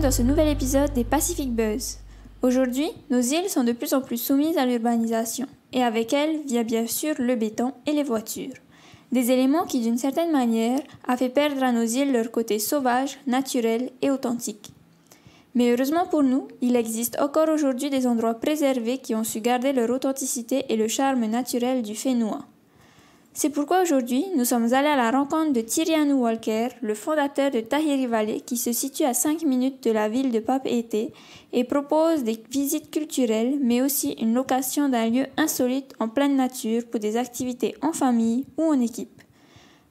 sur ce nouvel épisode des Pacific Buzz. Aujourd'hui, nos îles sont de plus en plus soumises à l'urbanisation, et avec elles vient bien sûr le béton et les voitures. Des éléments qui, d'une certaine manière, a fait perdre à nos îles leur côté sauvage, naturel et authentique. Mais heureusement pour nous, il existe encore aujourd'hui des endroits préservés qui ont su garder leur authenticité et le charme naturel du Fénois. C'est pourquoi aujourd'hui, nous sommes allés à la rencontre de Tirianu Walker, le fondateur de Tahiri Valley, qui se situe à 5 minutes de la ville de Papeete et propose des visites culturelles, mais aussi une location d'un lieu insolite en pleine nature pour des activités en famille ou en équipe.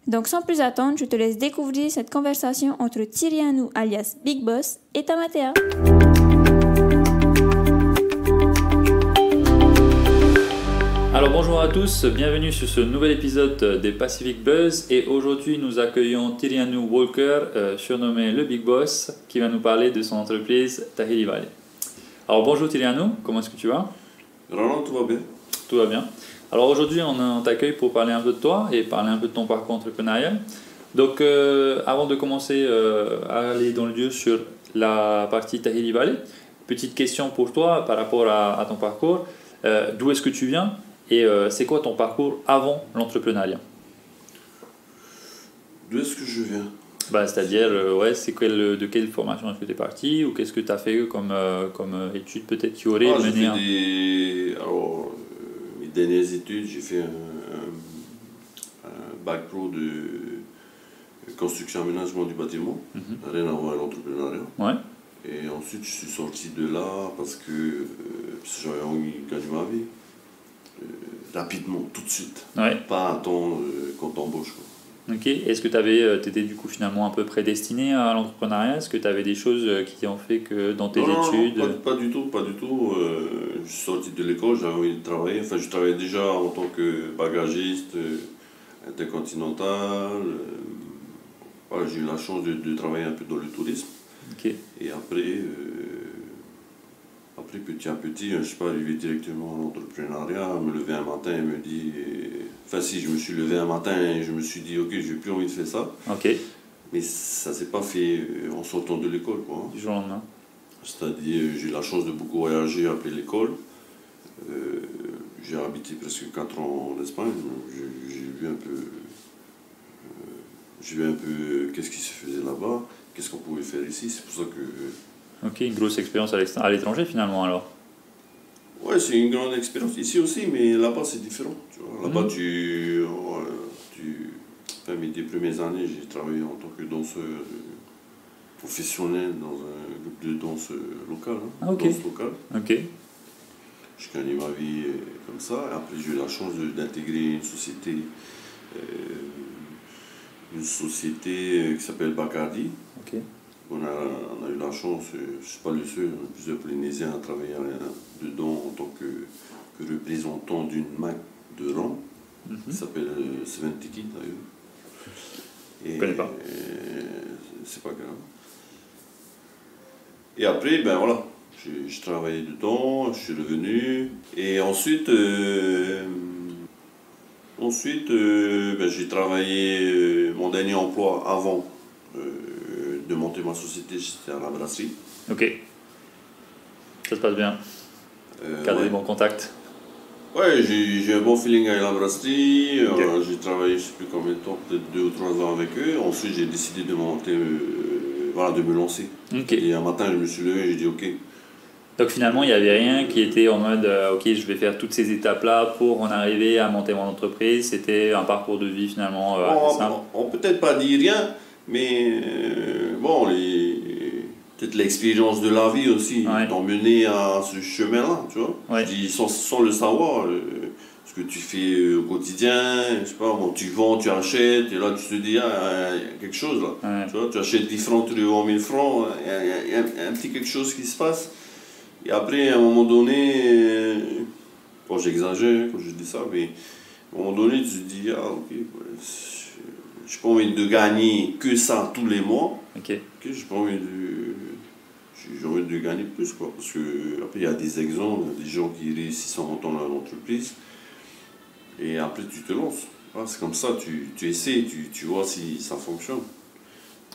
Donc sans plus attendre, je te laisse découvrir cette conversation entre Tirianu alias Big Boss et Tamatea. Alors bonjour à tous, bienvenue sur ce nouvel épisode des Pacific Buzz et aujourd'hui nous accueillons Tirianu Walker, surnommé le Big Boss, qui va nous parler de son entreprise Tahiri Valley. Alors bonjour Tirianu, comment est-ce que tu vas? Roland, tout va bien. Tout va bien. Alors aujourd'hui on t'accueille pour parler un peu de toi et parler un peu de ton parcours entrepreneurial. Donc avant de commencer à aller dans le lieu sur la partie Tahiri Valley, petite question pour toi par rapport à ton parcours. D'où est-ce que tu viens? Et c'est quoi ton parcours avant l'entrepreneuriat? D'où est-ce que je viens? C'est-à-dire, de quelle formation est-ce que tu es parti? Ou qu'est-ce que tu as fait comme études peut-être qui auraient mené à... Alors, mes dernières études, j'ai fait un bac pro de construction et aménagement du bâtiment. Rien à voir avec l'entrepreneuriat. Ouais. Et ensuite, je suis sorti de là parce que j'avais envie de gagner ma vie. Rapidement, tout de suite. Ouais. Pas attendre qu'on t'embauche. Ok. Est-ce que tu étais du coup finalement un peu prédestiné à l'entrepreneuriat? Est-ce que tu avais des choses qui ont fait que dans tes études... Non, pas du tout. Je suis sorti de l'école, j'avais envie de travailler. Enfin, je travaillais déjà en tant que bagagiste, intercontinental. Voilà, j'ai eu la chance de travailler un peu dans le tourisme. Ok. Et après, petit à petit, je ne suis pas arrivé directement à l'entrepreneuriat, me lever un matin et me dire... Enfin si, je me suis levé un matin et je me suis dit, ok, j'ai plus envie de faire ça. Ok. Mais ça ne s'est pas fait en sortant de l'école, quoi. Du jour au lendemain. C'est-à-dire, j'ai eu la chance de beaucoup voyager après l'école. J'ai habité presque 4 ans en Espagne. J'ai vu un peu qu'est-ce qui se faisait là-bas, qu'est-ce qu'on pouvait faire ici. C'est pour ça que... Ok, une grosse expérience à l'étranger finalement alors. Ouais, c'est une grande expérience ici aussi, mais là-bas c'est différent. Tu vois. Là-bas, mes 2 premières années, j'ai travaillé en tant que danseur professionnel dans un groupe de danse local. Ok. Danse locale. Ok. Je gagnais ma vie comme ça. Après, j'ai eu la chance d'intégrer une société qui s'appelle Bacardi. Ok. On a eu la chance, je ne suis pas le seul, on a plusieurs Polynésiens à travailler dedans en tant que représentant d'une marque de rhum qui s'appelle Seven Tiki d'ailleurs. Je ne connais pas. C'est pas grave. Et après, ben voilà, j'ai travaillé dedans, je suis revenu. Et ensuite, j'ai travaillé mon dernier emploi avant de monter ma société, j'étais à la brasserie. Ok. Ça se passe bien. Gardez des bons contacts. Ouais, j'ai un bon feeling avec la brasserie. Okay. J'ai travaillé, je ne sais plus combien de temps, peut-être 2 ou 3 ans avec eux. Ensuite, j'ai décidé de monter, de me lancer. Okay. Et un matin, je me suis levé et j'ai dit ok. Donc finalement, il n'y avait rien qui était en mode ok, je vais faire toutes ces étapes-là pour en arriver à monter mon entreprise. C'était un parcours de vie finalement simple. On peut peut-être pas dire rien, mais peut-être l'expérience de la vie aussi t'ont mené à ce chemin-là, tu vois. Ouais. Je dis sans le savoir, ce que tu fais au quotidien, je sais pas, tu vends, tu achètes, et là tu te dis, il y a quelque chose là. Ouais. Tu vois, tu achètes 10 francs, tu les vends 1000 francs, il y a un petit quelque chose qui se passe. Et après, à un moment donné, j'exagère quand je dis ça, mais à un moment donné, tu te dis, ok, je n'ai pas envie de gagner que ça tous les mois. Ok. J'ai pas envie j'ai envie de gagner plus, quoi. Parce que après, il y a des exemples, des gens qui réussissent en montant leur entreprise. Et après, tu te lances. C'est comme ça, tu essaies, tu vois si ça fonctionne.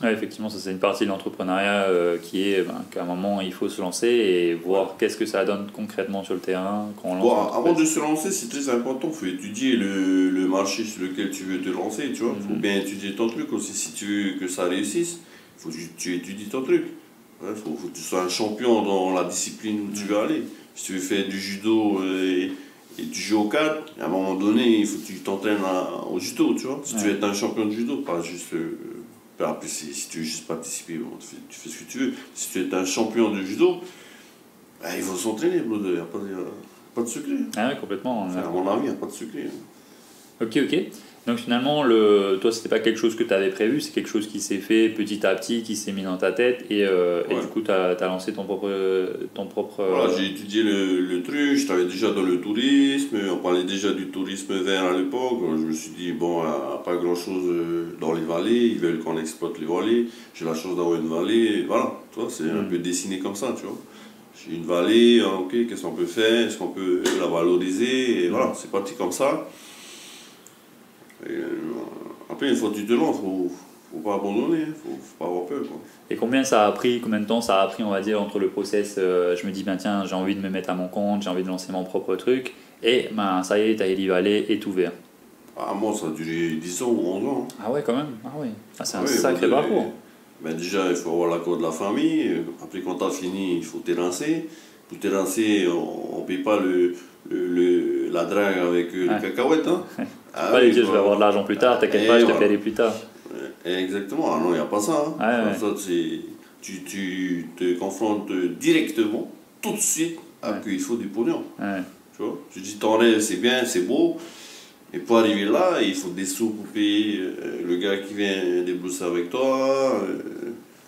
Ouais, effectivement, ça c'est une partie de l'entrepreneuriat qui est qu'à un moment il faut se lancer et voir qu'est-ce que ça donne concrètement sur le terrain quand on lance Bon, une avant entreprise. de se lancer, c'est très important. Il faut étudier le marché sur lequel tu veux te lancer. Il faut bien étudier ton truc aussi. Si tu veux que ça réussisse, il faut que tu étudies ton truc. Il faut que tu sois un champion dans la discipline où tu veux aller. Si tu veux faire du judo et du jeu au cadre, à un moment donné, il faut que tu t'entraînes au judo. Si tu veux être un champion de judo, pas juste. Après, si tu veux juste participer, bon, tu fais ce que tu veux. Si tu es un champion de judo, ben, il faut s'entraîner, brother. Il n'y a pas de secret. Ah ouais, complètement. Enfin, à mon avis, il n'y a pas de secret. Ok. Donc finalement, toi, c'était pas quelque chose que tu avais prévu, c'est quelque chose qui s'est fait petit à petit, qui s'est mis dans ta tête, et du coup, tu as lancé ton propre... Voilà, j'ai étudié le truc, je travaillais déjà dans le tourisme, on parlait déjà du tourisme vert à l'époque. Je me suis dit, bon, il n'y a pas grand-chose dans les vallées, ils veulent qu'on exploite les vallées. J'ai la chance d'avoir une vallée, et voilà, tu vois, c'est un peu dessiné comme ça, tu vois. J'ai une vallée, ok, qu'est-ce qu'on peut faire, est-ce qu'on peut la valoriser, et voilà, c'est parti comme ça. Et, après, une fois que tu te lances, faut pas abandonner, faut pas avoir peur, quoi. Et combien de temps ça a pris, on va dire, entre le process, je me dis, ben tiens, j'ai envie de me mettre à mon compte, j'ai envie de lancer mon propre truc, et ben ça y est, Tahiti Valley est ouvert. Ah, moi, ça a duré 10 ans ou 11 ans. Ah ouais, quand même. Ah oui. Ah, c'est un Oui, sacré parcours. Ben déjà, il faut avoir l'accord de la famille. Après, quand tu as fini, il faut t'élancer. Pour t'élancer, on ne paye pas la drague avec les cacahuètes. Hein. Ah, pas les dire, je vais avoir de l'argent plus tard, t'inquiète pas, je te paierai plus tard. Exactement. Ah non, il n'y a pas ça. Hein. Ça tu te confrontes directement, tout de suite, à qu'il faut du pognon. Tu vois? Tu dis, ton rêve, c'est bien, c'est beau. Et pour arriver là, il faut des sous pour payer le gars qui vient débrousser avec toi,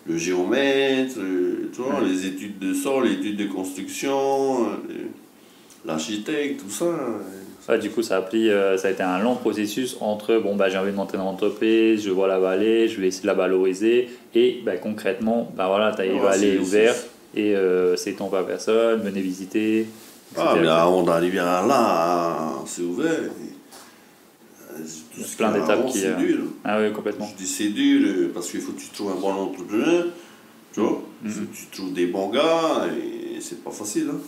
le géomètre, tu vois, les études de sol, les études de construction, l'architecte, tout ça. Ouais, du coup, ça a été un long processus entre j'ai envie de monter dans l'entreprise, je vois la vallée, je vais essayer de la valoriser, et concrètement, voilà, Tahiti Valley est ouvert, et c'est ton pas personne, venez visiter. Etc. Ah, mais avant d'arriver là, c'est ouvert. Il y a plein d'étapes qui... C'est dur. Ah oui, complètement. Je dis c'est dur parce qu'il faut que tu trouves un bon entrepreneur, tu vois. Il faut que tu trouves des bons gars et c'est pas facile. Hein.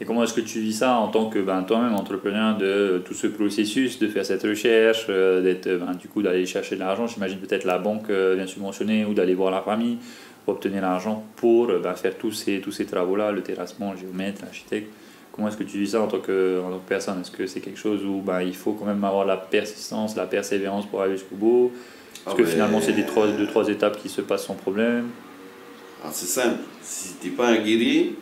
Et comment est-ce que tu vis ça en tant que toi-même entrepreneur, de tout ce processus, de faire cette recherche, d'aller chercher de l'argent? J'imagine peut-être la banque vient subventionner ou d'aller voir la famille pour obtenir l'argent pour faire tous ces travaux-là, le terrassement, le géomètre, l'architecte. Comment est-ce que tu vis ça en tant que personne? Est-ce que c'est quelque chose où il faut quand même avoir la persistance, la persévérance pour aller jusqu'au bout? Est-ce que finalement c'est deux, trois étapes qui se passent sans problème? C'est simple. Si tu n'es pas un guerrier,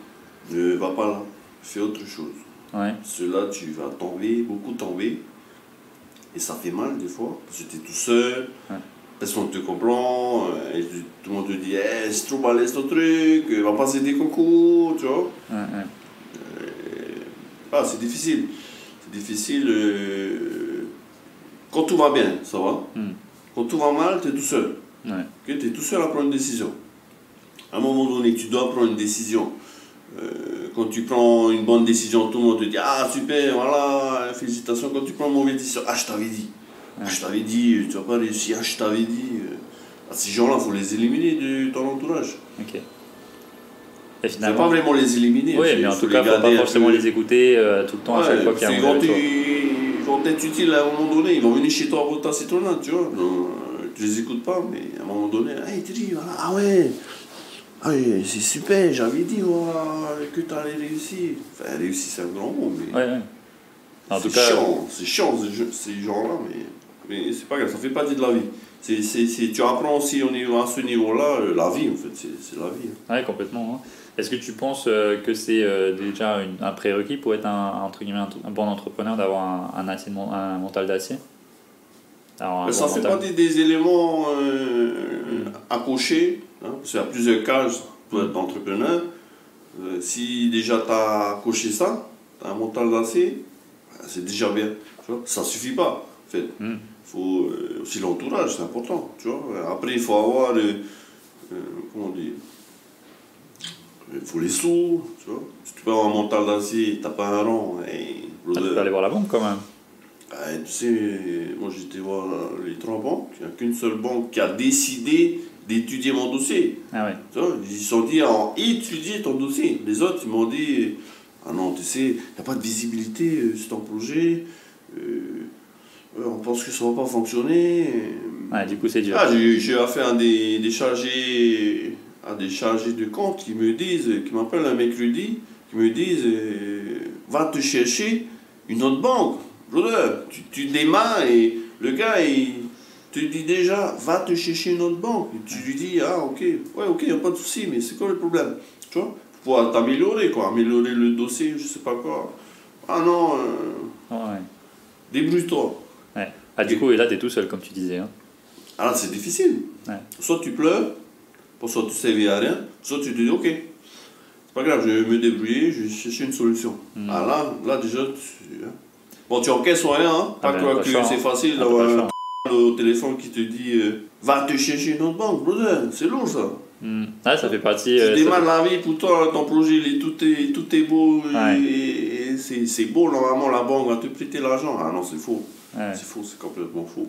ne va pas là. Fais autre chose. Ouais. Cela, tu vas beaucoup tomber. Et ça fait mal des fois. Parce que tu es tout seul. Ouais. Personne ne te comprend. Et tout le monde te dit c'est trop balèze ton truc. Va passer des concours. Tu vois. Ouais. C'est difficile. C'est difficile. Quand tout va bien, ça va. Quand tout va mal, tu es tout seul. Ouais. Tu es tout seul à prendre une décision. À un moment donné, tu dois prendre une décision. Quand tu prends une bonne décision, tout le monde te dit ah super, voilà, félicitations. Quand tu prends une mauvaise décision, je t'avais dit. Je t'avais dit, tu vas pas réussir, je t'avais dit. Ces gens-là, il faut les éliminer de ton entourage. Ok. Et finalement, pas vraiment les éliminer. Oui, mais en tout cas, il ne faut pas forcément les écouter tout le temps, à chaque fois qu'il y a un mauvais retour. Ils vont être utiles à un moment donné, ils vont venir chez toi pour ta citronnade, tu vois. Donc, tu les écoutes pas, mais à un moment donné, il te dit, voilà, ah ouais, c'est super, j'avais dit voilà, que tu allais réussir. Enfin, réussir, c'est un grand mot, mais. Ouais. En tout cas, c'est chiant, ces gens-là, mais c'est pas grave, ça fait partie de la vie. Tu apprends aussi à ce niveau-là, la vie, en fait, c'est la vie. Oui, complètement. Hein. Est-ce que tu penses que c'est déjà un prérequis pour être un bon entrepreneur, d'avoir un mental d'acier? Ça fait partie des éléments à cocher, hein, parce qu'il y a plusieurs cases pour être entrepreneur. Si déjà tu as coché ça, tu as un mental d'acier, c'est déjà bien. Tu vois, ça ne suffit pas. En fait. Faut, aussi l'entourage, c'est important. Tu vois. Après, il faut avoir comment dire, il faut les sous, tu vois. Si tu peux avoir un mental d'acier, t'as pas un rang. Tu peux aller voir la banque quand même. Tu sais, moi j'étais voir les 3 banques. Il n'y a qu'une seule banque qui a décidé d'étudier mon dossier. Ah ouais. Tu vois, ils se sont dit, étudier ton dossier. Les autres, ils m'ont dit, ah non, tu sais, il n'y a pas de visibilité sur ton projet. On pense que ça ne va pas fonctionner. Ouais, du coup, c'est dur. Ah, j'ai affaire à des chargés de compte qui m'appellent un mercredi, qui me disent va te chercher une autre banque. Brother, tu démarres et le gars il te dit déjà va te chercher une autre banque. Et tu lui dis ah ok, ouais ok, y a pas de souci, mais c'est quoi le problème? Tu vois? Pour t'améliorer quoi, améliorer le dossier, je sais pas quoi. Ah non, Ouais. débrouille-toi. Ouais. Ah, du coup, et là, t'es tout seul, comme tu disais. Hein. Alors c'est difficile. Ouais. Soit tu pleures, soit tu ne servis à rien, soit tu te dis ok, c'est pas grave, je vais me débrouiller, je vais chercher une solution. Ah là déjà, bon tu encaisses rien, hein, pas que c'est facile d'avoir au téléphone qui te dit va te chercher une autre banque, brother, c'est lourd ça. Ah, ça fait partie. Tu démarres la vie pour toi, ton projet tout est beau, Ouais. et c'est beau, normalement la banque va te prêter l'argent. Ah non, c'est faux, Ouais. c'est faux, c'est complètement faux.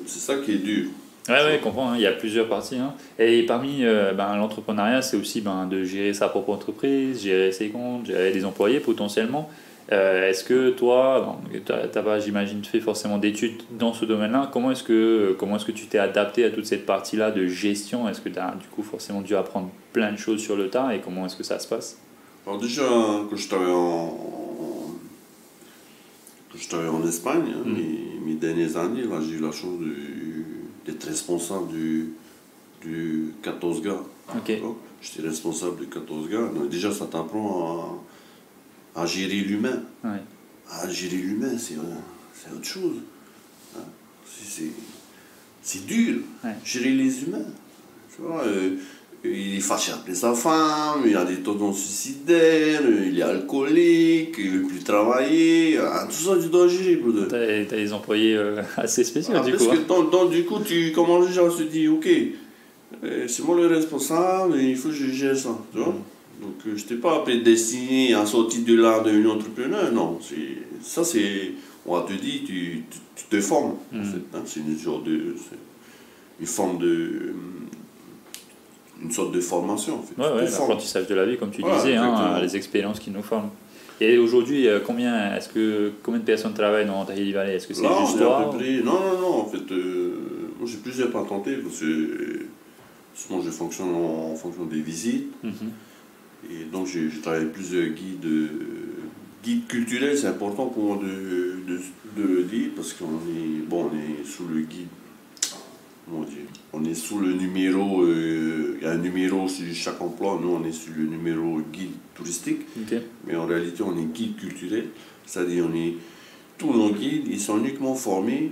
C'est ça qui est dur. Ouais, je comprends, hein, il y a plusieurs parties. Hein. Et parmi l'entrepreneuriat, c'est aussi de gérer sa propre entreprise, gérer ses comptes, gérer des employés potentiellement. Est-ce que toi, tu n'as pas, j'imagine, fait forcément d'études dans ce domaine-là? Comment est-ce que tu t'es adapté à toute cette partie-là de gestion? Est-ce que tu as du coup forcément dû apprendre plein de choses sur le tas et comment est-ce que ça se passe? Alors déjà, quand je travaillais en Espagne, hein, mes dernières années, là, j'ai eu la chance d'être responsable du 14 gars. Ok. J'étais responsable de 14 gars. Donc déjà, ça t'apprend à gérer l'humain. Ouais. À gérer l'humain, c'est autre chose. Hein. C'est dur, gérer les humains. Tu vois, il est fâché après sa femme, il a des tendances suicidaires, il est alcoolique, il ne veut plus travailler. Tout ça, tu dois gérer, brother. T'as des employés assez spéciaux, du parce coup. Que donc, du coup, tu commences déjà à se dire, ok, c'est moi le responsable, et il faut que je gère ça. Tu vois? Donc, je t'ai pas destiné à sortir de là, devenir entrepreneur. Non, ça, c'est. On va te dire, tu te formes. En fait, hein, c'est une forme de. Une sorte de formation, en fait. Ouais, l'apprentissage de la vie, comme tu Voilà, disais, hein, les expériences qui nous forment. Et aujourd'hui, combien de personnes travaillent dans Tahiti Valley? Est-ce que c'est juste toi? À peu près. Non, en fait, moi j'ai plusieurs patentés parce que souvent je fonctionne en fonction des visites. Et donc je travaille avec plusieurs guides culturels, c'est important pour moi de le dire parce qu'on est sous le guide. Mon Dieu. On est sous le numéro, il y a un numéro sur chaque emploi, nous on est sur le numéro guide touristique, mais en réalité on est guide culturel, c'est-à-dire tous nos guides, ils sont uniquement formés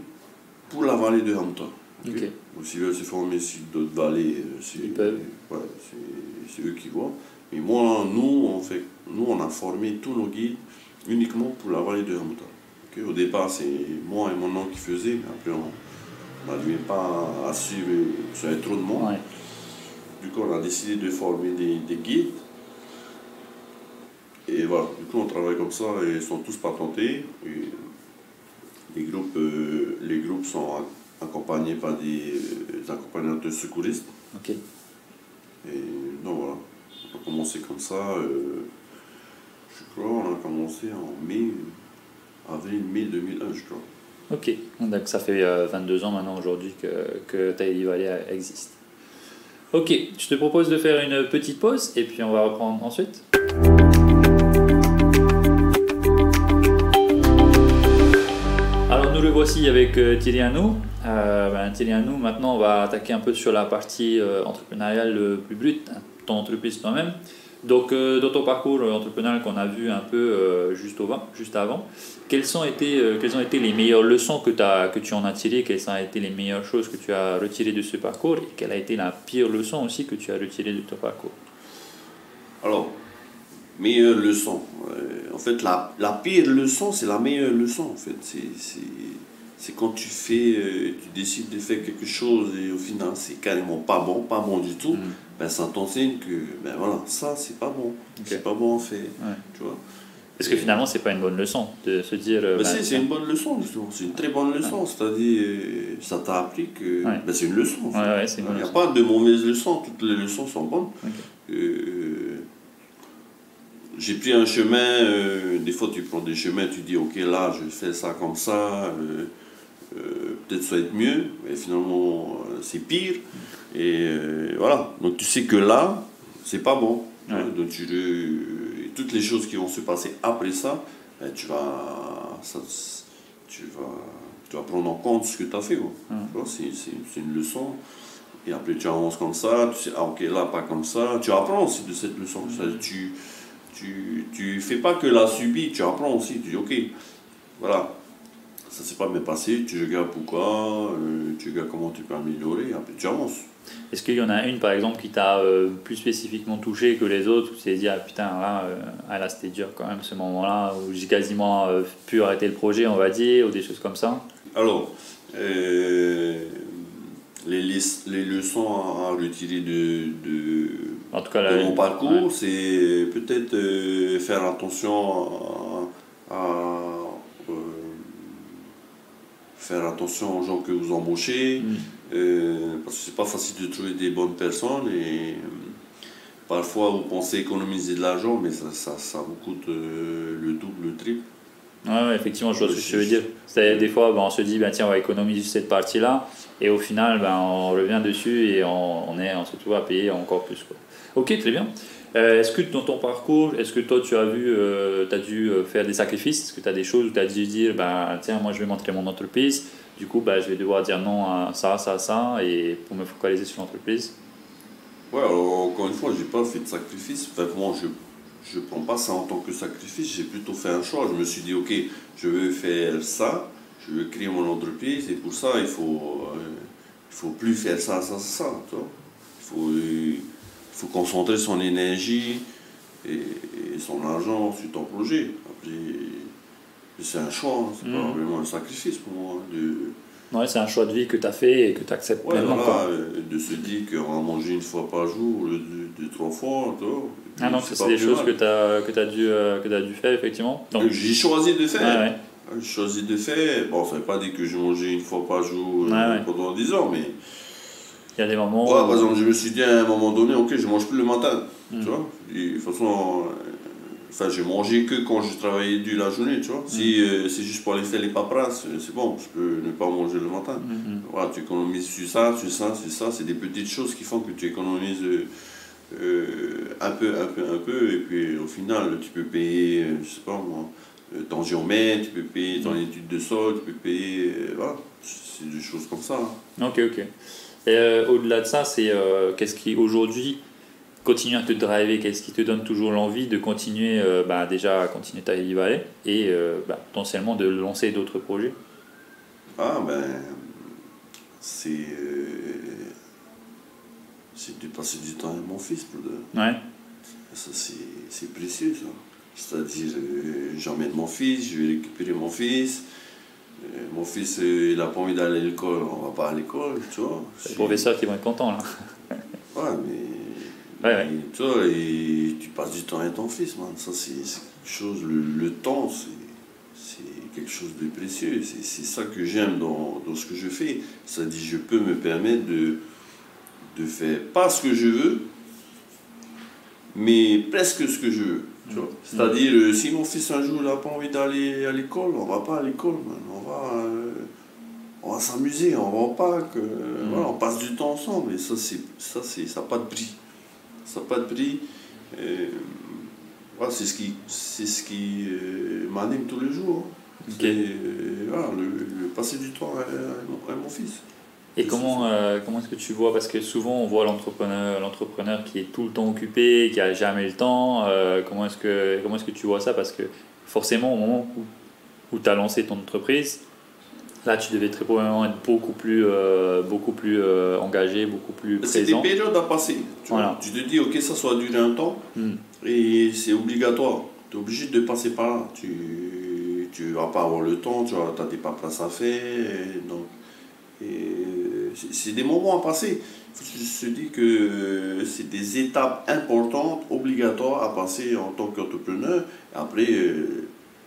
pour la vallée de Hampton. Okay. Donc s'ils veulent se former sur d'autres vallées, c'est eux qui voient. Mais nous on a formé tous nos guides uniquement pour la vallée de Hampton. Okay. Au départ c'est moi et mon oncle qui faisaient, mais après on n'arrivait pas à suivre, il y avait trop de monde. Ouais. Du coup, on a décidé de former des guides. Et voilà, du coup, on travaille comme ça et ils sont tous patentés. Et les groupes sont accompagnés par des accompagnateurs secouristes. Ok. Et donc voilà, on a commencé comme ça. Je crois on a commencé en avril-mai 2001, je crois. Ok, donc ça fait 22 ans maintenant aujourd'hui que Tahiti Valley existe. Ok, je te propose de faire une petite pause et puis on va reprendre ensuite. Alors nous le voici avec Thierry Anou. Thierry Anou, maintenant on va attaquer un peu sur la partie entrepreneuriale plus brute, hein, ton entreprise toi-même. Donc dans ton parcours entrepreneurial qu'on a vu un peu juste avant, quelles ont été les meilleures leçons que tu en as tirées, quelles ont été les meilleures choses que tu as retirées de ce parcours et quelle a été la pire leçon aussi que tu as retirée de ton parcours? Alors, meilleure leçon. En fait, la pire leçon, c'est la meilleure leçon. En fait, c'est quand tu décides de faire quelque chose et au final, c'est carrément pas bon du tout. Ça t'enseigne que, voilà, ça, c'est pas bon. Okay. C'est pas bon à faire, tu vois. Parce que finalement, c'est pas une bonne leçon de se dire. C'est une bonne leçon, justement. C'est une très bonne leçon. C'est-à-dire, ça t'a appris que c'est une leçon. En fait. Il n'y a pas de mauvaises leçons. Toutes les leçons sont bonnes. J'ai pris un chemin. Des fois, tu prends des chemins, tu dis, ok, là, je fais ça comme ça. Peut-être ça va être mieux. Mais finalement, c'est pire. Et voilà. Donc, tu sais que là, c'est pas bon. Donc, toutes les choses qui vont se passer après ça, tu vas prendre en compte ce que tu as fait. C'est une leçon. Et après, tu avances comme ça. Tu sais, ah, ok, là, pas comme ça. Tu apprends aussi de cette leçon. Tu fais pas que la subir, tu apprends aussi. Tu dis, ok, voilà, ça s'est pas bien passé. Tu regardes pourquoi, tu regardes comment tu peux améliorer. Après, tu avances. Est-ce qu'il y en a une, par exemple, qui t'a plus spécifiquement touché que les autres, où tu t'es dit, ah putain, là c'était dur quand même ce moment-là, où j'ai quasiment pu arrêter le projet, on va dire, ou des choses comme ça? Alors, les leçons à retirer en tout cas, de mon parcours, c'est peut-être faire attention faire attention aux gens que vous embauchez. Parce que c'est pas facile de trouver des bonnes personnes et parfois vous pensez économiser de l'argent mais ça vous coûte le double, le triple. Ouais, effectivement, je vois ce que tu veux dire. Des fois, on se dit, tiens, on va économiser cette partie-là, et au final, on revient dessus et on se retrouve à payer encore plus, quoi. Ok, très bien. Est-ce que dans ton parcours, est-ce que toi, tu as dû faire des sacrifices? Est-ce que tu as des choses où tu as dû dire, tiens, moi, je vais montrer mon entreprise, du coup, je vais devoir dire non à ça, et pour me focaliser sur l'entreprise? Ouais, alors, encore une fois, j'ai pas fait de sacrifice. Enfin, moi, je prends pas ça en tant que sacrifice, j'ai plutôt fait un choix. Je me suis dit, ok, je veux faire ça, je veux créer mon entreprise, et pour ça, il faut plus faire ça, tu vois. Il faut concentrer son énergie et son argent sur ton projet. Après, c'est un choix, c'est pas vraiment un sacrifice pour moi. Ouais, c'est un choix de vie que tu as fait et que tu acceptes pleinement. Voilà, de se dire qu'on va manger une fois par jour, de 3 fois, tu vois. Ah non, c'est des choses que tu as dû faire, effectivement. Donc, j'ai choisi de faire. Ouais. J'ai choisi de faire. Bon, ça ne veut pas dire que je mangeais une fois par jour pendant 10 ans, mais... Il y a des moments où... Par exemple, je me suis dit à un moment donné, ok, je ne mange plus le matin, tu vois. Et, de toute façon... j'ai mangé que quand je travaillais dur la journée, tu vois. Si c'est juste pour aller faire les paperasses, c'est bon, je peux ne pas manger le matin. Voilà, tu économises sur ça, c'est des petites choses qui font que tu économises un peu, et puis au final, tu peux payer, je sais pas moi, ton géomètre, tu peux payer ton étude de sol, tu peux payer, voilà, c'est des choses comme ça. Ok. Et au-delà de ça, c'est qu'est-ce qui aujourd'hui continue à te driver, qu'est-ce qui te donne toujours l'envie de continuer, déjà à continuer Tahiti Valley et potentiellement de lancer d'autres projets? C'est de passer du temps avec mon fils. Ouais. Ça, c'est précieux, ça. C'est-à-dire, j'emmène mon fils, je vais récupérer mon fils. Mon fils, il n'a pas envie d'aller à l'école, on va pas à l'école, tu vois. C'est les professeurs qui vont être contents, là. Ouais, mais... Ouais. Tu vois, et tu passes du temps avec ton fils, man. Ça, c'est quelque chose... Le temps, c'est quelque chose de précieux. C'est ça que j'aime dans ce que je fais. C'est-à-dire, je peux me permettre de faire pas ce que je veux, mais presque ce que je veux. C'est-à-dire, si mon fils un jour n'a pas envie d'aller à l'école, on va pas à l'école, man. On va s'amuser, on va au parc, voilà, on passe du temps ensemble. Et ça n'a pas de prix. Ça n'a pas de prix. Voilà, c'est ce qui m'anime tous les jours. Okay. Voilà, le passer du temps avec mon fils. Et comment est-ce que tu vois, parce que souvent on voit l'entrepreneur qui est tout le temps occupé, qui n'a jamais le temps, comment est-ce que tu vois ça? Parce que forcément au moment où tu as lancé ton entreprise, là tu devais très probablement être beaucoup plus engagé, beaucoup plus présent. C'est des périodes à passer. Tu te dis, ok, ça va durer un temps, et c'est obligatoire. Tu es obligé de passer par là. Tu ne vas pas avoir le temps, tu as des paperasses à faire, donc c'est des moments à passer. Je se dis que c'est des étapes importantes, obligatoires à passer en tant qu'entrepreneur. Après,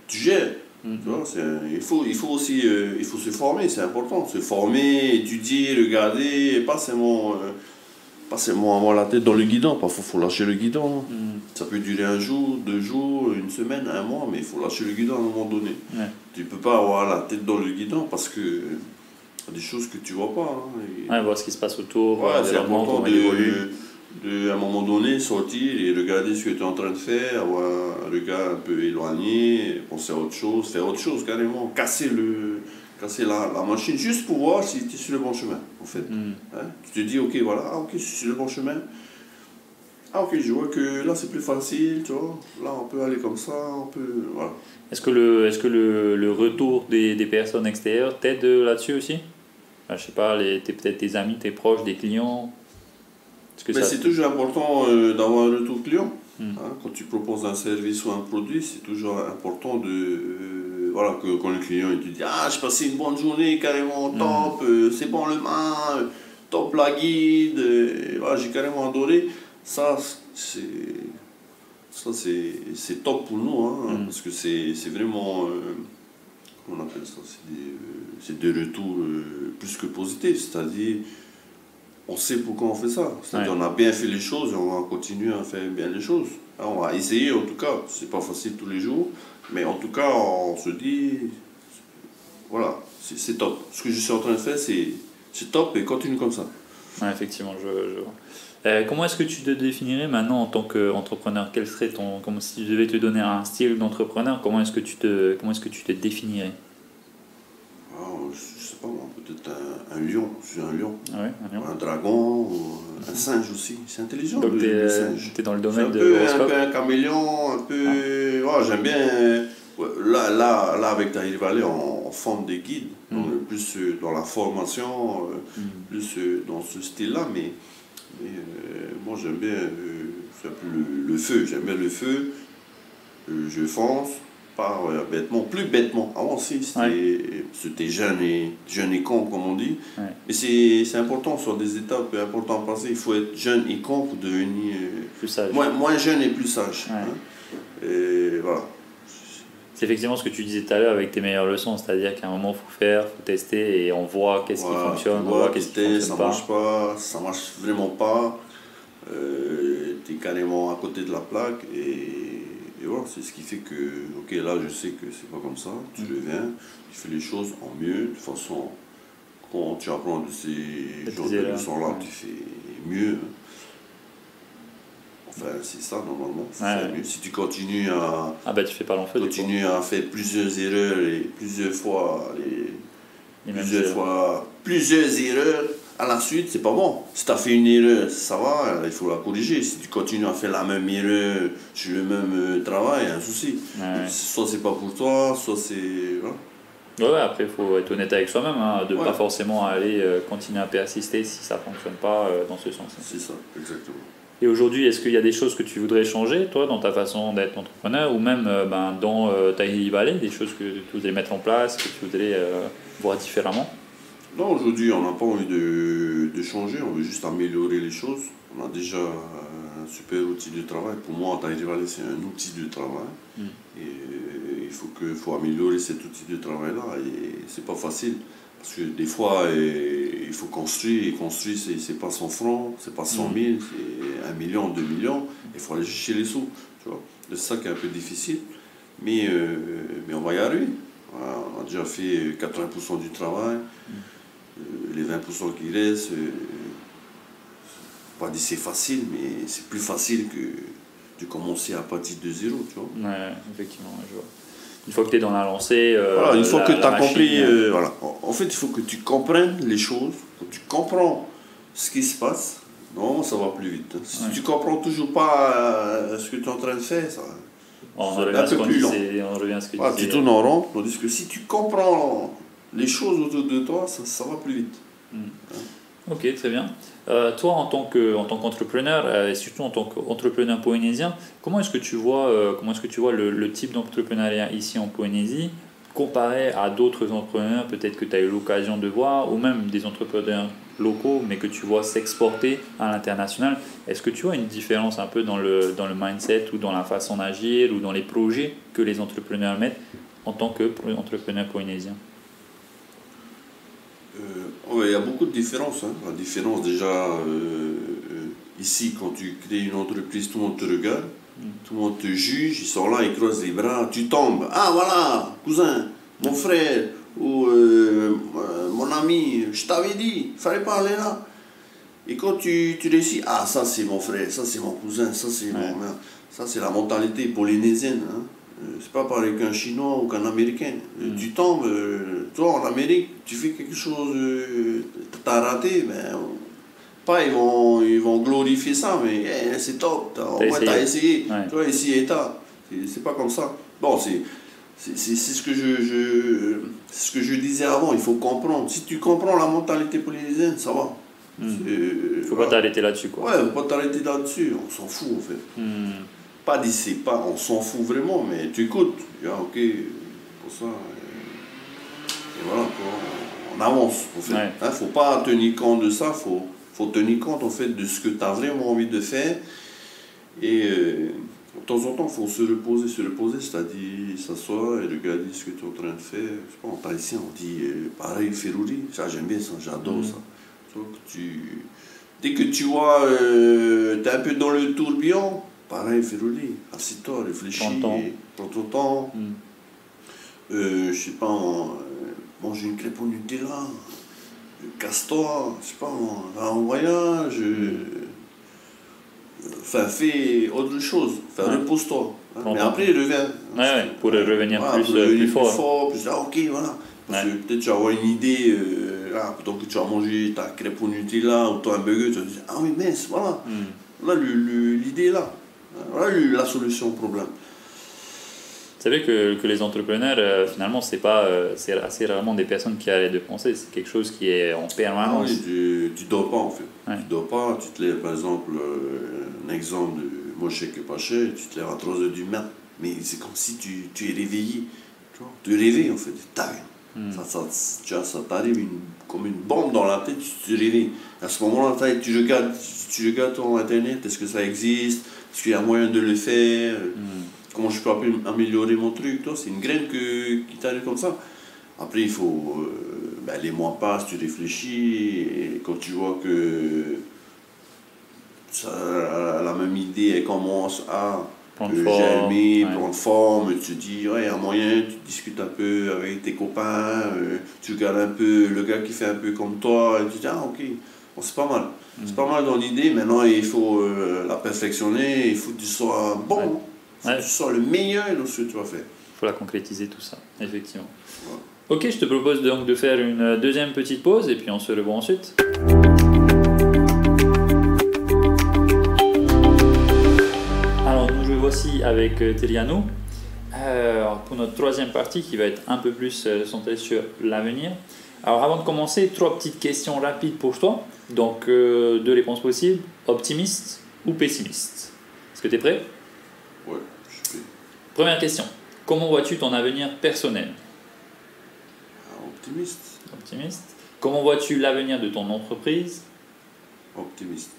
tu gères. Tu vois, il faut aussi il faut se former, c'est important. Se former, étudier, regarder, pas seulement avoir la tête dans le guidon. Parfois, il faut lâcher le guidon. Ça peut durer un jour, 2 jours, une semaine, un mois, mais il faut lâcher le guidon à un moment donné. Ouais. Tu ne peux pas avoir la tête dans le guidon parce que y a des choses que tu ne vois pas. Hein, voir ce qui se passe autour, c'est important à un moment donné, sortir et regarder ce que tu es en train de faire, avoir un regard un peu éloigné, penser à autre chose, faire autre chose carrément, casser la machine juste pour voir si tu es sur le bon chemin, en fait. Hein? Tu te dis, ok, voilà, je suis sur le bon chemin. Ok, je vois que là c'est plus facile, tu vois. Là on peut aller comme ça, voilà. Est-ce que le retour des personnes extérieures t'aide là-dessus aussi? Je sais pas, peut-être tes amis, tes proches, des clients. C'est toujours important d'avoir un retour client. Hein, quand tu proposes un service ou un produit, c'est toujours important voilà, que quand le client il te dit j'ai passé une bonne journée, carrément top, c'est bon le main, top la guide, voilà, j'ai carrément adoré. Ça c'est top pour nous, hein, parce que c'est vraiment, comment on appelle ça, c'est des retours plus que positifs, c'est-à-dire on sait pourquoi on fait ça, c'est-à-dire on a bien fait les choses et on va continuer à faire bien les choses. On va essayer en tout cas, c'est pas facile tous les jours, mais en tout cas on se dit, voilà, c'est top. Ce que je suis en train de faire c'est top et continue comme ça. Ouais, effectivement, je vois. Comment est-ce que tu te définirais maintenant en tant qu'entrepreneur? Quel serait comme si je devais te donner un style d'entrepreneur, comment est-ce que tu te définirais? Je sais pas moi, peut-être un lion, je suis un lion. Ah ouais, un lion. Un dragon, un singe aussi, c'est intelligent. Donc le singe. T'es dans le domaine de l'horoscope. Un peu un caméléon, un peu... j'aime bien... Là, avec Tahir Valley, on forme des guides, donc plus dans la formation, plus dans ce style-là, mais moi j'aime bien le feu, j'aime bien le feu, je fonce, pas bêtement, plus bêtement. Avant aussi, c'était jeune et con, comme on dit, mais c'est important, sur des étapes importantes à passer, il faut être jeune et con pour devenir plus sage. Moins jeune et plus sage. Hein. Et voilà. C'est effectivement ce que tu disais tout à l'heure avec tes meilleures leçons, c'est-à-dire qu'à un moment, il faut faire, il faut tester et on voit qu'est-ce qui fonctionne, on voit qu'est-ce qui fonctionne ça pas. Marche pas, ça marche vraiment pas, tu es carrément à côté de la plaque et voilà, c'est ce qui fait que, ok, là je sais que c'est pas comme ça, tu reviens, tu fais les choses en mieux, de toute façon, quand tu apprends de ces genres de leçons-là, tu fais mieux. Enfin, c'est ça normalement. Mieux. Si tu continues à. Tu fais pas long feu. Continuer à faire plusieurs erreurs et plusieurs erreurs à la suite, c'est pas bon. Si tu as fait une erreur, ça va, il faut la corriger. Si tu continues à faire la même erreur sur le même travail, il y a un souci. Soit c'est pas pour toi, soit c'est. Voilà. Après, il faut être honnête avec soi-même, de ne pas forcément aller continuer à persister si ça ne fonctionne pas dans ce sens. C'est ça, exactement. Et aujourd'hui, est-ce qu'il y a des choses que tu voudrais changer, toi, dans ta façon d'être entrepreneur, ou même dans Tahir Valley, des choses que tu voudrais mettre en place, que tu voudrais voir différemment? Non, aujourd'hui, on n'a pas envie de changer, on veut juste améliorer les choses. On a déjà un super outil de travail. Pour moi, Tahir Valley, c'est un outil de travail. Et il faut améliorer cet outil de travail-là. Et c'est pas facile. Parce que des fois, il faut construire, et construire, c'est pas 100 francs, c'est pas 100 000, c'est 1 million, 2 millions, il faut aller chercher les sous, tu vois. C'est ça qui est un peu difficile, mais on va y arriver. Voilà, on a déjà fait 80% du travail, les 20% qui restent, pas dire c'est facile, mais c'est plus facile que de commencer à partir de zéro, tu vois. Ouais, effectivement, je vois. Une fois que tu es dans la lancée, voilà, une fois que tu as compris, voilà. En fait, il faut que tu comprennes les choses, que tu comprends ce qui se passe, non, ça va plus vite. Si tu comprends toujours pas ce que tu es en train de faire, ça revient à ce qu'on disait. Tu tournes en rond, tandis que si tu comprends les choses autour de toi, ça va plus vite. Ok, très bien. Toi, en tant qu'entrepreneur, et surtout en tant qu'entrepreneur polynésien, comment est-ce que tu vois le type d'entrepreneuriat ici en Polynésie comparé à d'autres entrepreneurs, peut-être que tu as eu l'occasion de voir, ou même des entrepreneurs locaux, mais que tu vois s'exporter à l'international, est-ce que tu vois une différence un peu dans le mindset ou dans la façon d'agir ou dans les projets que les entrepreneurs mettent en tant qu'entrepreneurs polynésiens? Ouais, il y a beaucoup de différences. Hein. La différence déjà, ici, quand tu crées une entreprise, tout le monde te regarde, tout le monde te juge, ils sont là, ils croisent les bras, tu tombes. Ah voilà, cousin, mon frère, ou mon ami, je t'avais dit, il fallait pas aller là. Et quand tu réussis, ah ça c'est mon frère, ça c'est mon cousin, ça c'est mon... Ça c'est la mentalité polynésienne. Hein. C'est pas pareil qu'un Chinois ou qu'un Américain. Tu tombes, toi en Amérique, tu fais quelque chose, t'as raté, ben, pas ils vont glorifier ça, mais c'est top, au moins t'as essayé. Ouais. Toi ici et t'as. C'est pas comme ça. Bon, c'est ce que c'est ce que je disais avant, il faut comprendre. Si tu comprends la mentalité polynésienne, ça va. Faut pas t'arrêter là-dessus, quoi. Ouais, faut pas t'arrêter là-dessus, on s'en fout en fait. Pas d'ici, pas, on s'en fout vraiment, mais tu écoutes. Ok, pour ça. Et voilà, quoi, on avance en fait. Hein, faut pas tenir compte de ça, faut tenir compte en fait de ce que tu as vraiment envie de faire. Et de temps en temps, il faut se reposer, c'est-à-dire s'asseoir et regarder ce que tu es en train de faire. Je sais pas, en thaïsien, on dit pareil, Ferrouri. Ça, j'aime bien ça, j'adore ça. Donc, dès que tu vois, tu es un peu dans le tourbillon, pareil, Ferrouri. Assis-toi, réfléchis, prends ton temps. Je sais pas, mange une crêpe au Nutella, casse-toi, je sais pas, va en voyage. Enfin, fais autre chose, repose-toi. Hein, mais après, reviens. Pour revenir plus fort. Plus, ok, voilà. Parce que peut-être tu vas avoir une idée, plutôt que tu vas manger ta crêpe au Nutella ou toi un burger, tu vas te dire, ah oui, mince, voilà. Là, l'idée est là. Voilà la solution au problème. C'est vrai que les entrepreneurs, finalement, c'est assez rarement des personnes qui arrêtent de penser. C'est quelque chose qui est en permanence. Ah oui, tu dors pas en fait. Tu dors pas, tu te lèves par exemple, un exemple de moi je sais que pas cher, tu te lèves à 3h du matin, mais c'est comme si tu es réveillé. Tu es réveillé en fait, ça t'arrive comme une bombe dans la tête, tu te réveilles. À ce moment-là, tu regardes ton internet, est-ce que ça existe, est-ce qu'il y a moyen de le faire, comment je peux améliorer mon truc, c'est une graine qui t'arrive comme ça. Après, il faut... les mois passent, tu réfléchis, et quand tu vois que la même idée, elle commence à germer, prendre forme, tu te dis, ouais, il y a moyen, tu discutes un peu avec tes copains, tu regardes un peu le gars qui fait un peu comme toi, et tu te dis, ah ok, bon, c'est pas mal. C'est pas mal dans l'idée, maintenant il faut la perfectionner, il faut que tu sois bon, il faut que tu sois le meilleur dans ce que tu vas faire. Il faut la concrétiser tout ça, effectivement. Ouais. Ok, je te propose donc de faire une deuxième petite pause et puis on se revoit ensuite. Alors nous voici avec Tiriano pour notre troisième partie qui va être un peu plus centrée sur l'avenir. Alors avant de commencer, 3 petites questions rapides pour toi. Donc 2 réponses possibles, optimiste ou pessimiste. Est-ce que tu es prêt? Ouais, je suis prêt. Première question, comment vois-tu ton avenir personnel? Optimiste. Comment vois-tu l'avenir de ton entreprise? Optimiste.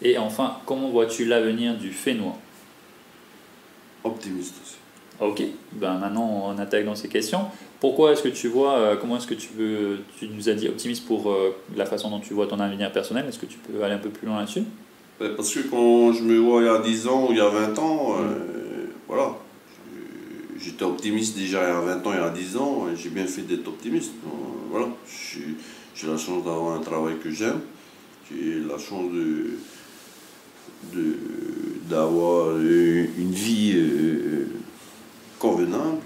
Et enfin, comment vois-tu l'avenir du Fénois? Optimiste aussi. Ok, maintenant on attaque dans ces questions. Pourquoi est-ce que tu vois, comment est-ce que tu nous as dit optimiste pour la façon dont tu vois ton avenir personnel, est-ce que tu peux aller un peu plus loin là-dessus? Parce que quand je me vois il y a 10 ans ou il y a 20 ans, voilà. J'étais optimiste déjà il y a 20 ans, il y a 10 ans, et j'ai bien fait d'être optimiste. Voilà, j'ai la chance d'avoir un travail que j'aime, j'ai la chance d'avoir une vie convenable,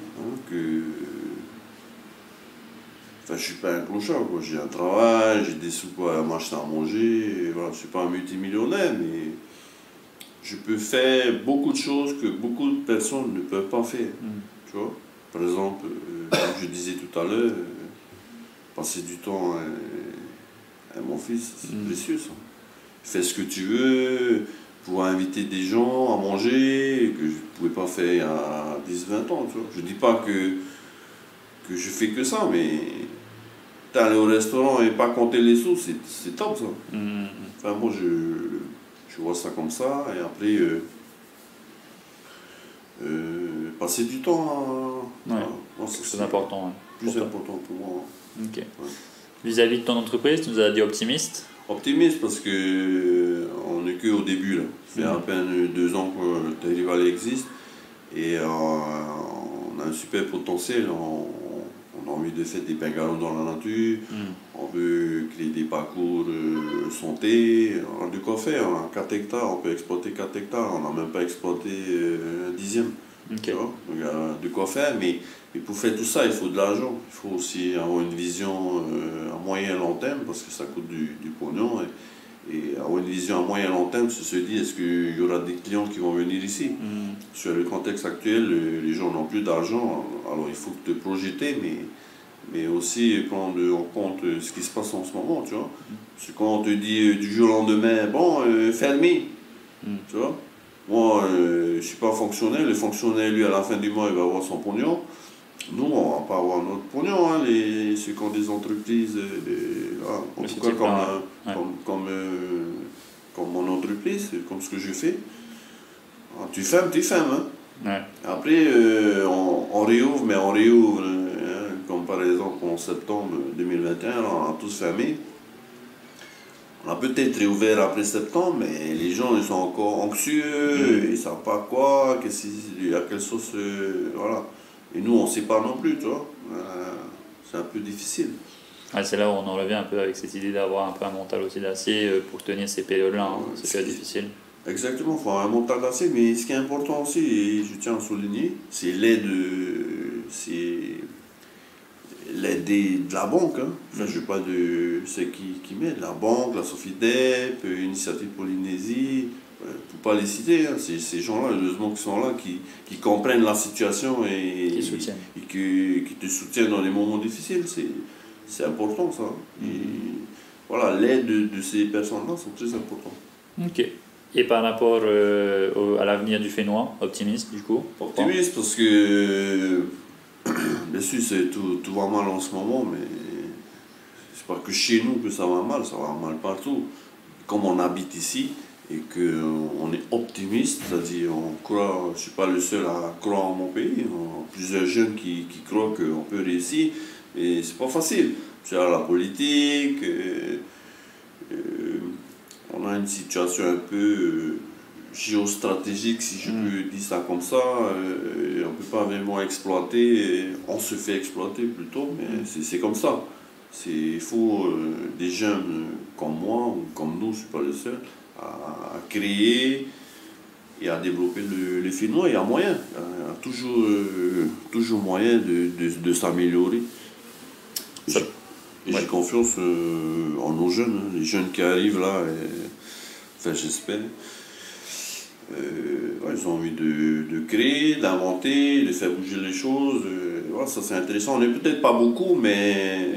je ne suis pas un clochard, j'ai un travail, j'ai des sous pour m'acheter à manger, voilà, je ne suis pas un multimillionnaire, mais je peux faire beaucoup de choses que beaucoup de personnes ne peuvent pas faire. Tu vois? Par exemple, comme je disais tout à l'heure, passer du temps à mon fils, c'est précieux ça. Fais ce que tu veux, pouvoir inviter des gens à manger, que je ne pouvais pas faire il y a 10-20 ans. Tu vois? Je ne dis pas que je fais que ça, mais aller au restaurant et pas compter les sous, c'est top ça. Enfin, moi, je vois ça comme ça, et après, passer du temps c'est important. Plus important pour moi. Ok. Vis-à-vis de ton entreprise, tu nous as dit optimiste. Optimiste parce que on n'est qu'au début là. Ça fait à peine 2 ans que Tahiri Valley existe et on a un super potentiel. On a envie de faire des bungalows dans la nature, on veut créer des parcours santé, on a de quoi faire. On a 4 hectares, on peut exploiter 4 hectares, on n'a même pas exploité un dixième. Tu vois? Donc, il y a de quoi faire, mais pour faire tout ça, il faut de l'argent. Il faut aussi avoir une vision à moyen et long terme, parce que ça coûte du pognon. Et avoir une vision à moyen et long terme, c'est se dire, est-ce qu'il y aura des clients qui vont venir ici? Sur le contexte actuel, les gens n'ont plus d'argent, alors il faut te projeter, mais aussi prendre en compte ce qui se passe en ce moment, tu vois. Parce que quand on te dit du jour au lendemain, bon, fermé, tu vois. Moi, je ne suis pas fonctionnaire. Le fonctionnaire, lui, à la fin du mois, il va avoir son pognon. Nous, on ne va pas avoir notre pognon. Hein, ceux qui ont des entreprises, en tout cas comme mon entreprise, comme ce que je fais. Tu fermes. Hein. Ouais. Après, on réouvre, mais on réouvre. Hein, comme par exemple en septembre 2021, on a tous fermé. On a peut-être réouvert après septembre, mais les gens ils sont encore anxieux, ils ne savent pas quoi, à quelle sauce, voilà. Et nous, on ne sait pas non plus, tu vois. C'est un peu difficile. C'est là où on en revient un peu avec cette idée d'avoir un peu un mental aussi d'acier pour tenir ces périodes-là. C'est très difficile. Exactement, il faut avoir un mental d'acier, mais ce qui est important aussi, et je tiens à souligner, c'est l'aide de la banque. Hein. Enfin, je ne parle de ceux qui m'aident, la banque, la Sofidep, Initiative Polynésie, pour ne pas les citer, hein. Ces gens-là, heureusement qu'ils sont là, qui comprennent la situation et qui te soutiennent dans les moments difficiles. C'est important ça. Et voilà, l'aide de ces personnes-là sont très importantes. Ok. Et par rapport à l'avenir du Fénois, optimiste du coup? Optimiste parce que bien sûr tout va mal en ce moment, mais c'est pas que chez nous que ça va mal partout. Comme on habite ici et qu'on est optimiste, c'est-à-dire on croit, je ne suis pas le seul à croire en mon pays, on a plusieurs jeunes qui croient qu'on peut réussir, mais c'est pas facile. C'est la politique, on a une situation un peu géostratégique, si je peux dire ça comme ça. On ne peut pas vraiment exploiter, on se fait exploiter plutôt, mais c'est comme ça. Il faut des jeunes comme moi ou comme nous, je ne suis pas le seul, à créer et à développer le Fénois. Il y a moyen, il y a toujours moyen de s'améliorer. Et j'ai confiance en nos jeunes, hein, les jeunes qui arrivent là, enfin j'espère. Ils ont envie de créer, d'inventer, de faire bouger les choses. Voilà, ça c'est intéressant. On n'est peut-être pas beaucoup, mais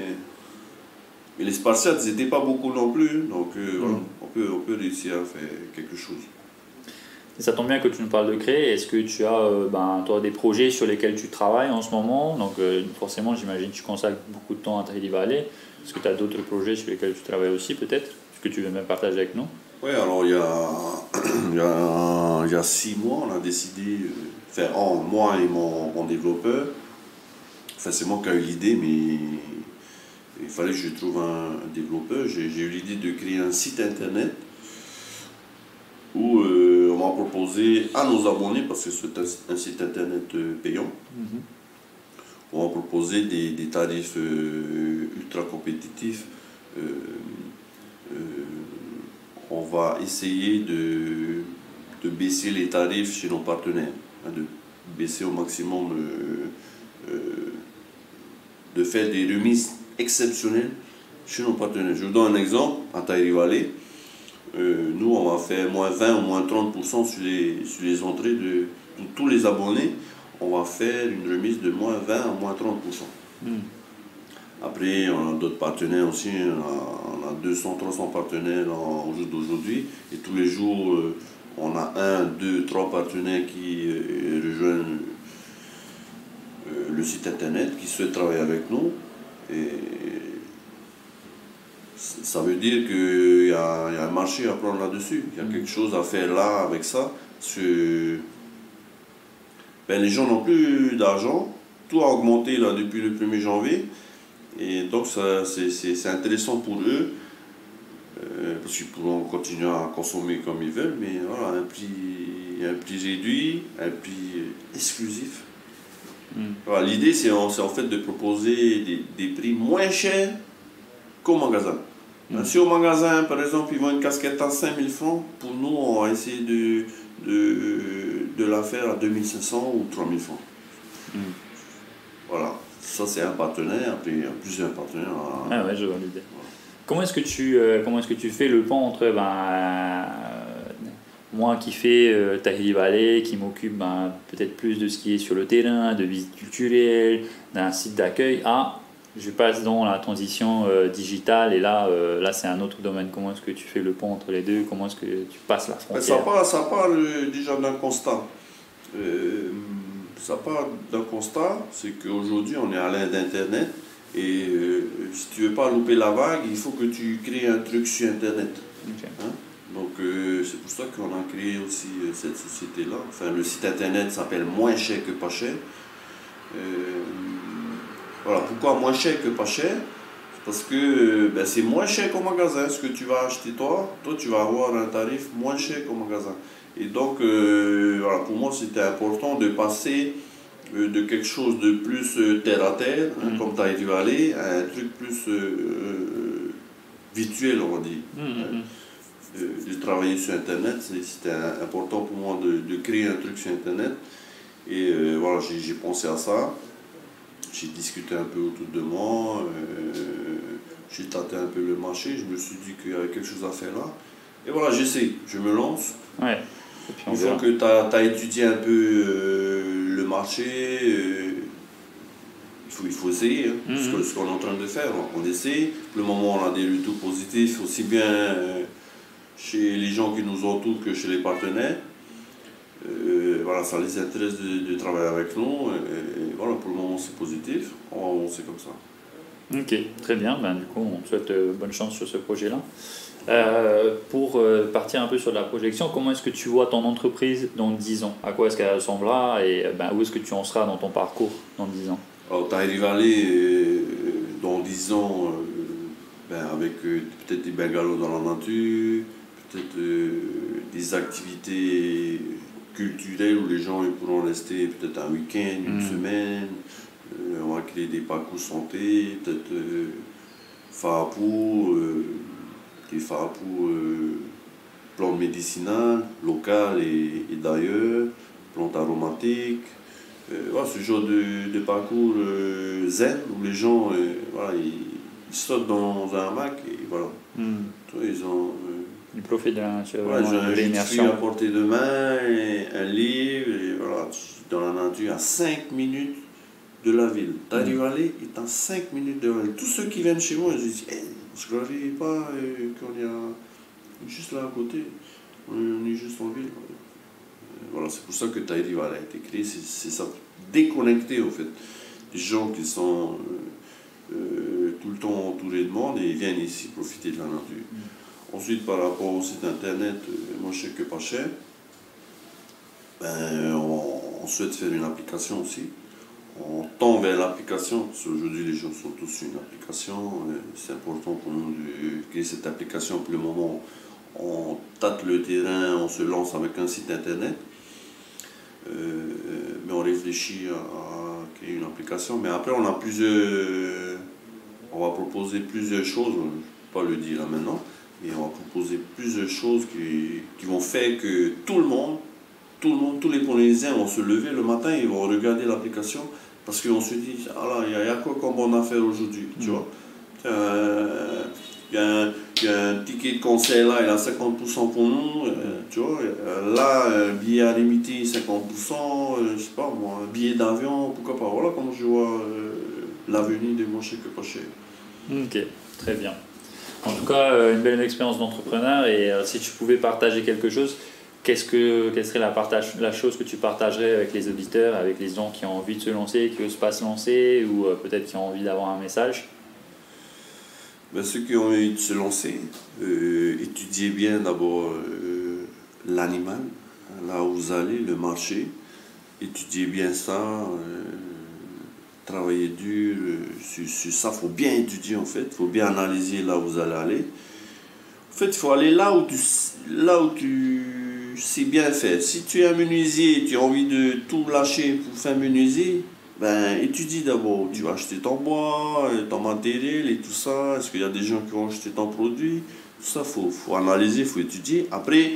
les Spartiates, ils n'étaient pas beaucoup non plus. Donc voilà, on peut réussir à faire quelque chose. Et ça tombe bien que tu nous parles de créer. Est-ce que tu as toi, des projets sur lesquels tu travailles en ce moment? Donc forcément, j'imagine que tu consacres beaucoup de temps à Tahiri Valley. Est-ce que tu as d'autres projets sur lesquels tu travailles aussi peut-être? Est-ce que tu veux même partager avec nous? Oui, alors il y a 6 mois, on a décidé, moi et mon développeur, enfin c'est moi qui ai eu l'idée, mais il fallait que je trouve un développeur. J'ai eu l'idée de créer un site internet où on va proposer à nos abonnés, parce que c'est un site internet payant, on va proposer des tarifs ultra compétitifs. On va essayer de baisser les tarifs chez nos partenaires, hein, de baisser au maximum, de faire des remises exceptionnelles chez nos partenaires. Je vous donne un exemple, à Tahiri Valley, nous on va faire moins 20 ou moins 30% sur les entrées de tous les abonnés, on va faire une remise de moins 20 à moins 30%. Après, on a d'autres partenaires aussi, on a 200, 300 partenaires au jour d'aujourd'hui. Et tous les jours, on a 1, 2, 3 partenaires qui rejoignent le site internet, qui souhaitent travailler avec nous. Et ça veut dire qu'il y a un marché à prendre là-dessus. Il y a quelque chose à faire là avec ça. Parce que les gens n'ont plus d'argent. Tout a augmenté là, depuis le 1er janvier. Et donc c'est intéressant pour eux. Parce qu'ils pourront continuer à consommer comme ils veulent. Mais voilà, un prix réduit, un prix exclusif. Voilà, l'idée, c'est en fait de proposer des prix moins chers qu'au magasin. Si au magasin, par exemple, ils vendent une casquette à 5 000 francs, pour nous, on va essayer de la faire à 2 500 ou 3 000 francs. Voilà, ça c'est un partenaire, puis il y a plusieurs partenaires. Ah ouais, je vois l'idée. Comment est-ce que tu fais le pont entre moi qui fais Tahiri Valley, qui m'occupe peut-être plus de ce qui est sur le terrain, de visites culturelles, d'un site d'accueil, je passe dans la transition digitale, et là c'est un autre domaine. Comment est-ce que tu fais le pont entre les deux? Comment est-ce que tu passes la frontière? Ça part déjà d'un constat. Ça part d'un constat, c'est qu'aujourd'hui on est à l'ère d'Internet, et si tu veux pas louper la vague, il faut que tu crées un truc sur Internet. Okay. Donc c'est pour ça qu'on a créé aussi cette société-là. Enfin, le site Internet s'appelle Moins cher que pas cher. Voilà, pourquoi moins cher que pas cher? Parce que c'est moins cher qu'au magasin. Ce que tu vas acheter toi tu vas avoir un tarif moins cher qu'au magasin. Et donc, voilà, pour moi, c'était important de passer de quelque chose de plus terre à terre, comme Tahiri Valley, à un truc plus virtuel, on va dire. De travailler sur Internet, c'était important pour moi de créer un truc sur Internet. Et voilà, j'ai pensé à ça. J'ai discuté un peu autour de moi, j'ai tâté un peu le marché, je me suis dit qu'il y avait quelque chose à faire là. Et voilà, j'essaie, je me lance. Ouais. Une fois que tu as étudié un peu le marché, il faut essayer. Ce qu'on est en train de faire, on essaie. Pour le moment, on a des retours positifs, aussi bien chez les gens qui nous entourent que chez les partenaires. Voilà, ça les intéresse de travailler avec nous, et voilà, pour le moment c'est positif, on va avancer comme ça. Ok, très bien, du coup on te souhaite bonne chance sur ce projet-là. Pour partir un peu sur la projection, comment est-ce que tu vois ton entreprise dans 10 ans? À quoi est-ce qu'elle ressemblera, et où est-ce que tu en seras dans ton parcours dans 10 ans? Alors Tahiri Valley, dans 10 ans, avec peut-être des bungalows dans la nature, peut-être des activités culturelles où les gens pourront rester peut-être un week-end, une semaine. On va créer des parcours santé, peut-être des FAPU, plantes médicinales, locales et d'ailleurs, plantes aromatiques. Voilà, ce genre de parcours zen où les gens ils sautent dans un hamac et voilà. Ils profitent de la nature, de l'immersion. À portée de main, un livre, et voilà, dans la nature, à 5 minutes de la ville. Tahiri Valley est à 5 minutes de la ville. Tous ceux qui viennent chez moi, je dis, on ne se croirait pas qu'on est juste là à côté, on est juste en ville. Voilà, c'est pour ça que Tahiri Valley a été créé, c'est ça, déconnecté au fait. Des gens qui sont tout le temps entourés de monde et ils viennent ici profiter de la nature. Ensuite, par rapport au site internet, moins cher que pas cher, on souhaite faire une application aussi. On tend vers l'application, parce qu'aujourd'hui les gens sont tous sur une application. C'est important pour nous de créer cette application. Pour le moment, on tâte le terrain, on se lance avec un site internet. Mais on réfléchit à créer une application. Mais après, on va proposer plusieurs choses, je ne peux pas le dire là maintenant. Et on va proposer plusieurs choses qui vont faire que tout le monde, tous les Polynésiens vont se lever le matin et vont regarder l'application parce qu'on se dit, ah là, il y a quoi comme bonne affaire aujourd'hui, tu vois. Il y a un ticket de concert là, il a 50% pour nous, tu vois. Là, un billet à limiter, 50%, je sais pas moi, un billet d'avion, pourquoi pas. Voilà comment je vois l'avenir de moins cher que pas cher. Ok, très bien. En tout cas, une belle expérience d'entrepreneur, et si tu pouvais partager quelque chose, quelle serait la chose que tu partagerais avec les auditeurs, avec les gens qui ont envie de se lancer, qui n'osent pas se lancer, ou peut-être qui ont envie d'avoir un message? Ben, ceux qui ont envie de se lancer, étudiez bien d'abord l'animal, là où vous allez, le marché. Étudiez bien ça, travaillez dur sur ça. Il faut bien étudier en fait, il faut bien analyser là où vous allez aller. En fait, il faut aller là où tu sais bien faire. Si tu es un menuisier et tu as envie de tout lâcher pour faire menuisier, ben, étudie d'abord. Tu vas acheter ton bois, ton matériel et tout ça. Est-ce qu'il y a des gens qui vont acheter ton produit? Tout ça, faut analyser, il faut étudier. Après,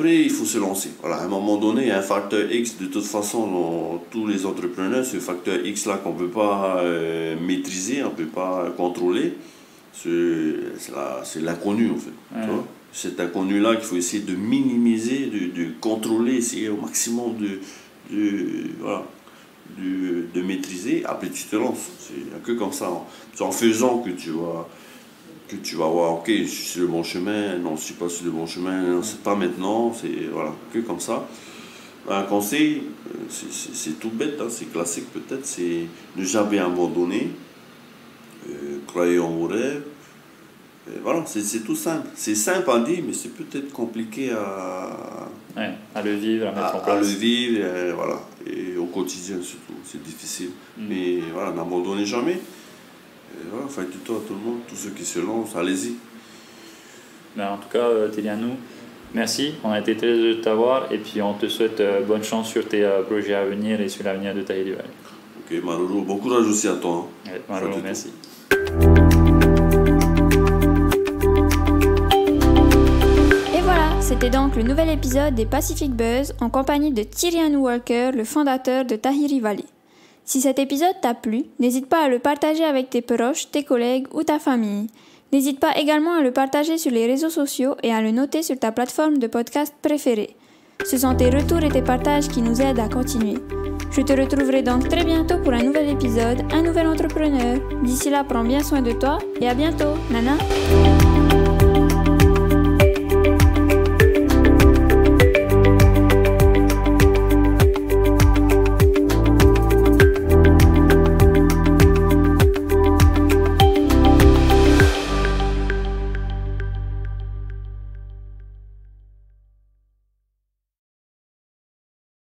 il faut se lancer. Voilà, à un moment donné, il y a un facteur X. De toute façon, dans tous les entrepreneurs, ce facteur X-là qu'on ne peut pas maîtriser, on ne peut pas contrôler, c'est l'inconnu en fait. Ouais. Cet inconnu-là qu'il faut essayer de minimiser, de contrôler, essayer au maximum de maîtriser. Après, tu te lances. C'est que comme ça. C'est en faisant que tu vas voir, ok, je suis sur le bon chemin, non, je ne suis pas sur le bon chemin, non, c'est pas maintenant, c'est voilà, que comme ça. Un conseil, c'est tout bête, hein, c'est classique peut-être, c'est ne jamais abandonner, croyez en vos rêves. Voilà, c'est tout simple. C'est simple à dire, mais c'est peut-être compliqué à le vivre, à mettre en place. À le vivre, voilà, et au quotidien surtout, c'est difficile. Mais voilà, n'abandonnez jamais. Voilà, faites-toi à tout le monde, tous ceux qui se lancent, allez-y. Ben, en tout cas, Tilianou, merci, on a été très heureux de t'avoir et puis on te souhaite bonne chance sur tes projets à venir et sur l'avenir de Tahiri Valley. Ok, Maroro, bon courage aussi à toi. Hein. Ouais, Maroro, merci. Et voilà, c'était donc le nouvel épisode des Pacific Buzz en compagnie de Tilianou Walker, le fondateur de Tahiri Valley. Si cet épisode t'a plu, n'hésite pas à le partager avec tes proches, tes collègues ou ta famille. N'hésite pas également à le partager sur les réseaux sociaux et à le noter sur ta plateforme de podcast préférée. Ce sont tes retours et tes partages qui nous aident à continuer. Je te retrouverai donc très bientôt pour un nouvel épisode, un nouvel entrepreneur. D'ici là, prends bien soin de toi et à bientôt. Nana!